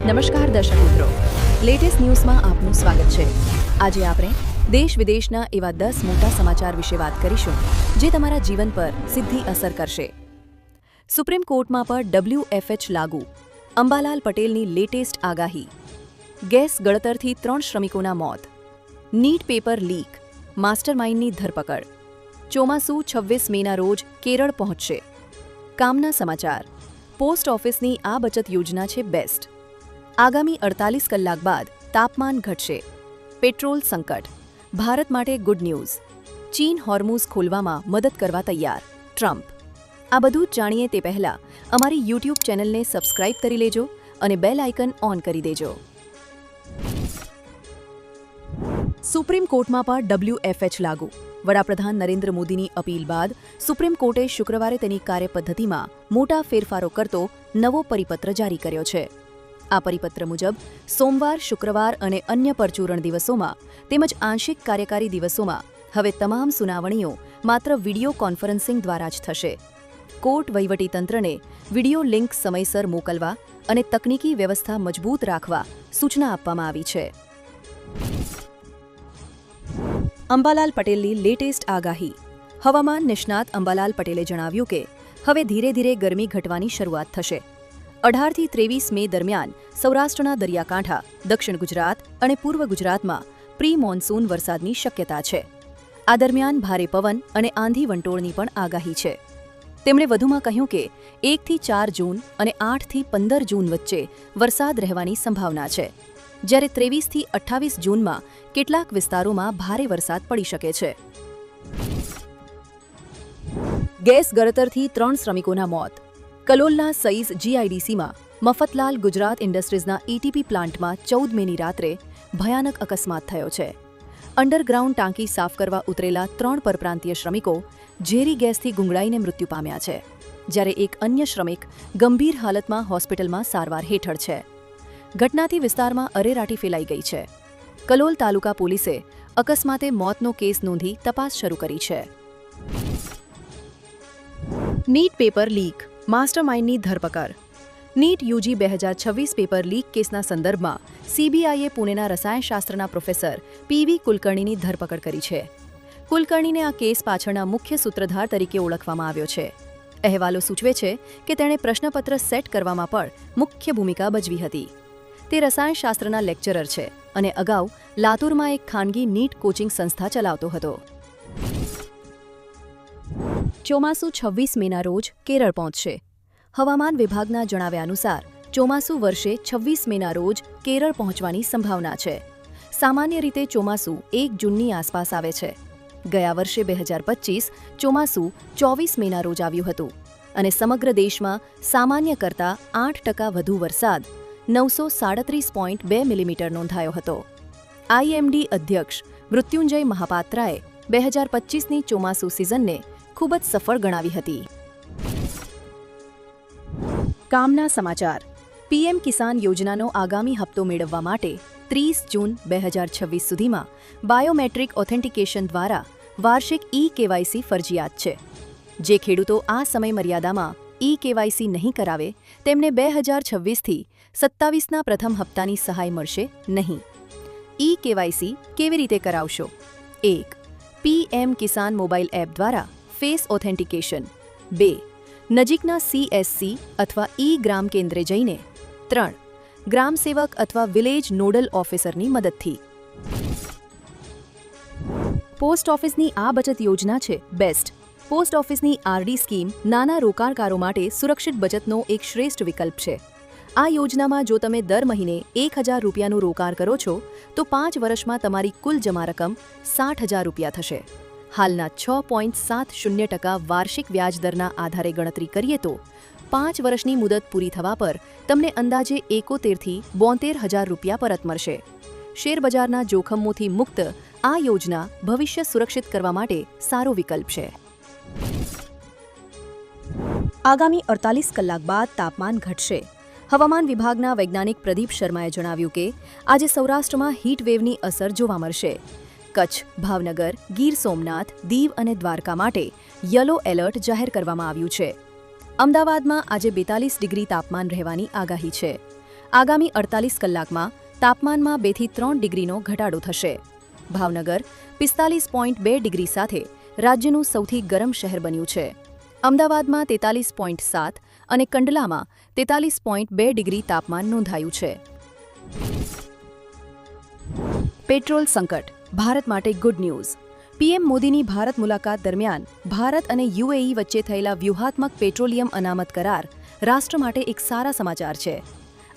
નમસ્કાર દર્શક મિત્રો, લેટેસ્ટ ન્યૂઝમાં આપનું સ્વાગત છે। આજે આપણે દેશ વિદેશના એવા 10 મોટા સમાચાર વિશે વાત કરીશું જે તમારા જીવન પર સીધી અસર કરશે। સુપ્રીમ કોર્ટમાં પણ WFH લાગુ, અંબાલાલ પટેલની લેટેસ્ટ આગાહી, ગેસ ગળતરથી 3 શ્રમિકોના મોત, નીટ પેપર લીક, માસ્ટરમાઇન્ડની ધરપકડ, ચોમાસું 26 મેના રોજ કેરળ પહોંચશે। કામના સમાચાર, પોસ્ટ ઓફિસની આ બચત યોજના છે બેસ્ટ। આગામી 48 કલાક બાદ તાપમાન ઘટશે। પેટ્રોલ સંકટ, ભારત માટે ગુડ ન્યૂઝ, ચીન હોર્મુઝ ખોલવામાં મદદ કરવા તૈયાર, ટ્રમ્પ। આ બધું જ જાણીએ તે પહેલા અમારી યુટ્યુબ ચેનલને સબસ્ક્રાઇબ કરી લેજો અને બેલ આઇકન ઓન કરી દેજો। સુપ્રીમ કોર્ટમાં પણ WFH લાગુ, વડાપ્રધાન નરેન્દ્ર મોદીની અપીલ બાદ સુપ્રીમ કોર્ટે શુક્રવારે તેની કાર્યપદ્ધતિમાં મોટા ફેરફારો કરતો નવો પરિપત્ર જારી કર્યો છે। આ પરિપત્ર મુજબ સોમવાર, શુક્રવાર અને અન્ય પરચુરણ દિવસોમાં તેમજ આંશિક કાર્યકારી દિવસોમાં હવે તમામ સુનાવણીઓ માત્ર વિડિયો કોન્ફરન્સિંગ દ્વારા જ થશે। કોર્ટ વહીવટીતંત્રને વિડિયો લિંક સમયસર મોકલવા અને તકનીકી વ્યવસ્થા મજબૂત રાખવા સૂચના આપવામાં આવી છે। અંબાલાલ પટેલની લેટેસ્ટ આગાહી, હવામાન નિષ્ણાત અંબાલાલ પટેલે જણાવ્યું કે હવે ધીરે ધીરે ગરમી ઘટવાની શરૂઆત થશે। 18 થી 23 મે દરમિયાન સૌરાષ્ટ્રના દરિયાકાંઠા, દક્ષિણ ગુજરાત અને પૂર્વ ગુજરાતમાં પ્રી મોન્સૂન વરસાદની શક્યતા છે। આ દરમિયાન ભારે પવન અને આંધી વંટોળની પણ આગાહી છે। તેમણે વધુમાં કહ્યું કે 1 થી 4 જૂન અને 8 થી 15 જૂન વચ્ચે વરસાદ રહેવાની સંભાવના છે, જ્યારે 23 થી 28 જૂનમાં કેટલાક વિસ્તારોમાં ભારે વરસાદ પડી શકે છે। ગેસ ગળતરથી 3 શ્રમિકોના મોત, કલોલના સઈઝ GIDCમાં મફતલાલ ગુજરાત ઇન્ડસ્ટ્રીઝના ETP પ્લાન્ટમાં 14 મેની રાત્રે ભયાનક અકસ્માત થયો છે। અંડરગ્રાઉન્ડ ટાંકી સાફ કરવા ઉતરેલા 3 પરપ્રાંતીય શ્રમિકો ઝેરી ગેસથી ગુંગળાઈને મૃત્યુ પામ્યા છે, જ્યારે એક અન્ય શ્રમિક ગંભીર હાલતમાં હોસ્પિટલમાં સારવાર હેઠળ છે। ઘટનાથી વિસ્તારમાં અરેરાટી ફેલાઈ ગઈ છે। કલોલ તાલુકા પોલીસે અકસ્માતે મોતનો કેસ નોંધી તપાસ શરૂ કરી છે। નીટ પેપર લીક, માસ્ટરમાઇન્ડની ધરપકડ, નીટ UG 2026 પેપર લીક કેસના સંદર્ભમાં CBIએ પુણેના રસાયણશાસ્ત્રના પ્રોફેસર PV કુલકર્ણીની ધરપકડ કરી છે। કુલકર્ણીને આ કેસ પાછળના મુખ્ય સૂત્રધાર તરીકે ઓળખવામાં આવ્યો છે। અહેવાલો સૂચવે છે કે તેણે પ્રશ્નપત્ર સેટ કરવામાં પણ મુખ્ય ભૂમિકા ભજવી હતી। તે રસાયણશાસ્ત્રના લેક્ચરર છે અને અગાઉ લાતુરમાં એક ખાનગી નીટ કોચિંગ સંસ્થા ચલાવતો હતો। ચોમાસું 26 મેના રોજ કેરળ પહોંચશે। હવામાન વિભાગના જણાવ્યા અનુસાર ચોમાસું વર્ષે 26 મેના રોજ કેરળ પહોંચવાની સંભાવના છે। સામાન્ય રીતે ચોમાસું 1 જૂનની આસપાસ આવે છે। ગયા વર્ષે 2025 ચોમાસું 24 મેના રોજ આવ્યું હતું અને સમગ્ર દેશમાં સામાન્ય કરતાં 8% વધુ વરસાદ 937.2 મિલીમીટર નોંધાયો હતો। IMD અધ્યક્ષ મૃત્યુંજય મહાપાત્રાએ 2025ની ચોમાસું સિઝનને ખૂબ જ સફળ ગણાવી હતી। કામના સમાચાર, PM કિસાન યોજનાનો આગામી હપ્તો મેળવવા માટે 30 જૂન 2026 સુધીમાં બાયોમેટ્રિક ઓથેન્ટિકેશન દ્વારા વાર્ષિક eKYC ફરજિયાત છે। જે ખેડૂતો આ સમય મર્યાદામાં eKYC નહીં કરાવે તેમને 2026થી 27ના પ્રથમ હપ્તાની સહાય મળશે નહીં। eKYC કેવી રીતે કરાવશો? 1. PM કિસાન મોબાઈલ એપ દ્વારા ફેસ ઓથેન્ટિકેશન। 2. નજીકના CSC અથવા ગ્રામ કેન્દ્રે જઈને। 3. ગ્રામ સેવક અથવા વિલેજ નોડલ ઓફિસરની મદદથી। પોસ્ટ ઓફિસની આ બચત યોજના છે બેસ્ટ। પોસ્ટ ઓફિસની RD સ્કીમ નાના રોકાણકારો માટે સુરક્ષિત બચતનો એક શ્રેષ્ઠ વિકલ્પ છે। આ યોજનામાં જો તમે દર મહિને 1000 રૂપિયાનું રોકાણ કરો છો તો 5 વર્ષમાં તમારી કુલ જમા રકમ 60,000 રૂપિયા થશે। હાલના 6.70% વાર્ષિક વ્યાજ દરના આધારે ગણતરી કરીએ તો 5 વર્ષની મુદત પૂરી થવા પર તમને અંદાજે 71 થી 72,000 રૂપિયા પરત મળશે। શેરબજારના જોખમોથી મુક્ત આ યોજના ભવિષ્ય સુરક્ષિત કરવા માટે સારો વિકલ્પ છે। આગામી 48 કલાક બાદ તાપમાન ઘટશે। હવામાન વિભાગના વૈજ્ઞાનિક પ્રદીપ શર્માએ જણાવ્યું કે આજે સૌરાષ્ટ્રમાં હીટવેવની અસર જોવા મળશે। કચ્છ, ભાવનગર, ગીર સોમનાથ, દીવ અને દ્વારકા માટે યલો એલર્ટ જાહેર કરવામાં આવ્યું છે। અમદાવાદમાં આજે 42 ડિગ્રી તાપમાન રહેવાની આગાહી છે। આગામી 48 કલાકમાં તાપમાનમાં 2 થી 3 ડિગ્રીનો ઘટાડો થશે. ભાવનગર 45.2 ડિગ્રી સાથે રાજ્યનું સૌથી ગરમ શહેર બન્યું છે. અમદાવાદમાં 43.7 અને કંડલામાં 43.2 ડિગ્રી તાપમાન નોંધાયું છે. પેટ્રોલ સંકટ, ભારત માટે ગુડ ન્યૂઝ. પીએમ મોદીની ભારત મુલાકાત દરમિયાન ભારત અને યુએઈ વચ્ચે થયેલા વ્યૂહાત્મક પેટ્રોલિયમ અનામત કરાર રાષ્ટ્ર માટે એક સારા સમાચાર છે.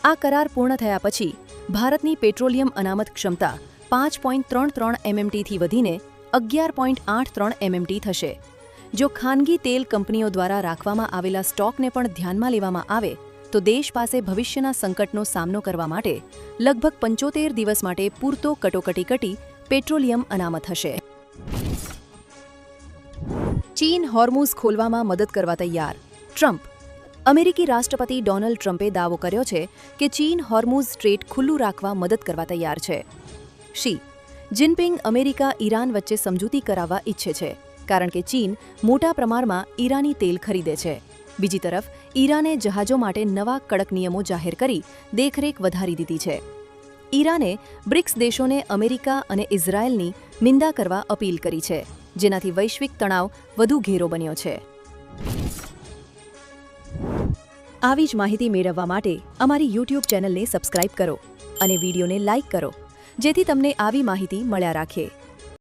આ કરાર પૂર્ણ થયા પછી ભારતની પેટ્રોલિયમ અનામત ક્ષમતા 5.33 MMTથી વધીને 11.83 MMT થશે. જો ખાનગી તેલ કંપનીઓ દ્વારા રાખવામાં આવેલા સ્ટોકને પણ ધ્યાનમાં લેવામાં આવે તો દેશ પાસે ભવિષ્યના સંકટનો સામનો કરવા માટે લગભગ 75 દિવસ માટે પૂરતો કટોકટી પેટ્રોલિયમ અનામત હશે. ચીન હોર્મુઝ ખોલવામાં મદદ કરવા તૈયાર, ટ્રમ્પ. અમેરિકી રાષ્ટ્રપતિ ડોનાલ્ડ ટ્રમ્પે દાવો કર્યો છે કે ચીન હોર્મુઝ સ્ટ્રેટ ખુલ્લું રાખવા મદદ કરવા તૈયાર છે. શી જિનપિંગ અમેરિકા ઈરાન વચ્ચે સમજૂતી કરાવવા ઈચ્છે છે કારણ કે ચીન મોટા પ્રમાણમાં ઈરાની તેલ ખરીદે છે. બીજી તરફ ઈરાને જહાજો માટે નવા કડક નિયમો જાહેર કરી દેખરેખ વધારી દીધી છે. ઈરાને બ્રિક્સ દેશોને અમેરિકા અને ઇઝરાયેલની નિંદા કરવા અપીલ કરી છે, જેનાથી વૈશ્વિક તણાવ વધુ ઘેરો બન્યો છે. આવી જ માહિતી મેળવવા માટે અમારી YouTube ચેનલને સબસ્ક્રાઇબ કરો અને વિડીયોને લાઇક કરો, જેથી તમને આવી માહિતી મળ્યા રાખે.